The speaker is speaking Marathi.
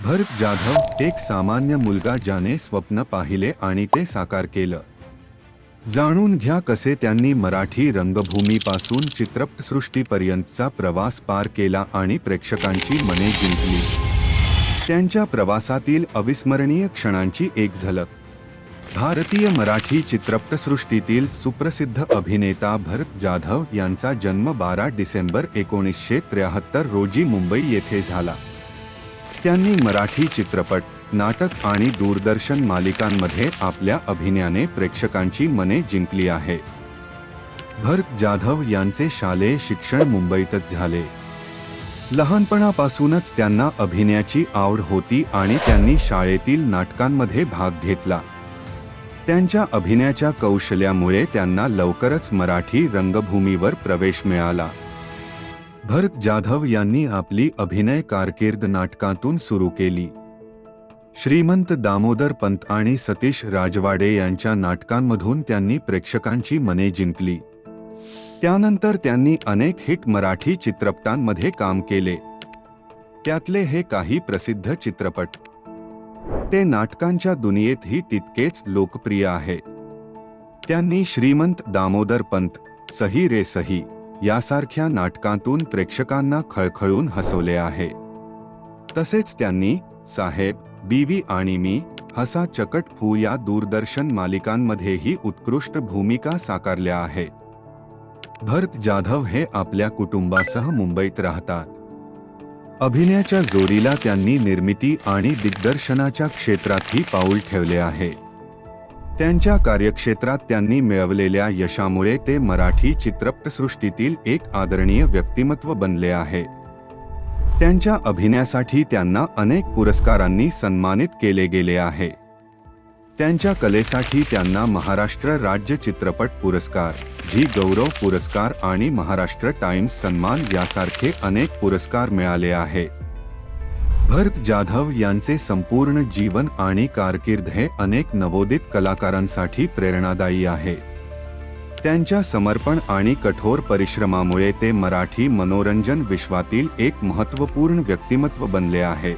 भरत जाधव एक सामान्य मुलगा ज्याने स्वप्न पाहिले आणि ते साकार केलं. जाणून घ्या कसे त्यांनी मराठी रंगभूमीपासून चित्रपटसृष्टीपर्यंतचा प्रवास पार केला आणि प्रेक्षकांची मने जिंकली. त्यांच्या प्रवासातील अविस्मरणीय क्षणांची एक झलक. भारतीय मराठी चित्रपटसृष्टीतील सुप्रसिद्ध अभिनेता भरत जाधव यांचा जन्म 12 डिसेंबर 1973 रोजी मुंबई येथे झाला. त्यांनी मराठी चित्रपट, नाटक आणि दूरदर्शन मालिकांमध्ये आपल्या अभिनयाने प्रेक्षकांची मने जिंकली आहे. भरत जाधव यांचे शालेय शिक्षण मुंबईतच झाले. लहानपणापासूनच त्यांना अभिनयाची आवड होती आणि त्यांनी शाळेतील नाटकांमध्ये भाग घेतला. त्यांच्या अभिनयाच्या कौशल्यामुळे त्यांना लवकरच मराठी रंगभूमीवर प्रवेश मिळाला. भरत जाधव यांनी आपली अभिनय कारकीर्द नाटकांतून सुरू केली. श्रीमंत दामोदर पंत आणि सतीश राजवाडे यांच्या नाटकांमधून त्यांनी प्रेक्षकांची मने जिंकली. त्यानंतर त्यांनी अनेक हिट मराठी चित्रपटांमध्ये काम केले. त्यातले हे काही प्रसिद्ध चित्रपट. ते नाटकांच्या दुनियेतही तितकेच लोकप्रिय आहेत. त्यांनी श्रीमंत दामोदर पंत, सही रे सही यासारख्या नाटकांतून प्रेक्षकांना खळखळून हसवले आहे. तसेच त्यांनी साहेब, बीवी आणि मी, हसा चकट फू या दूरदर्शन मालिकांमध्येही उत्कृष्ट भूमिका साकारल्या आहेत. भरत जाधव हे आपल्या कुटुंबासह मुंबईत राहतात. अभिनयाच्या जोडीला त्यांनी निर्मिती आणि दिग्दर्शनाच्या क्षेत्रातही पाऊल ठेवले आहे. त्यांच्या कार्यक्षेत्रात त्यांनी मिळवलेल्या यशामुळे ते मराठी चित्रपटसृष्टीतील एक आदरणीय व्यक्तिमत्व बनले आहेत. त्यांच्या अभिनयासाठी त्यांना अनेक पुरस्कारांनी सन्मानित केले गेले आहे. त्यांच्या कलेसाठी त्यांना महाराष्ट्र राज्य चित्रपट पुरस्कार, झी गौरव पुरस्कार आणि महाराष्ट्र टाइम्स सन्मान यासारखे अनेक पुरस्कार मिळाले आहेत. भरत जाधव यांचे संपूर्ण जीवन आणि कारकीर्द हे अनेक नवोदित कलाकारांसाठी प्रेरणादायी आहे. त्यांच्या समर्पण आणि कठोर परिश्रमामुळे ते मराठी मनोरंजन विश्वातील एक महत्त्वपूर्ण व्यक्तिमत्व बनले आहेत.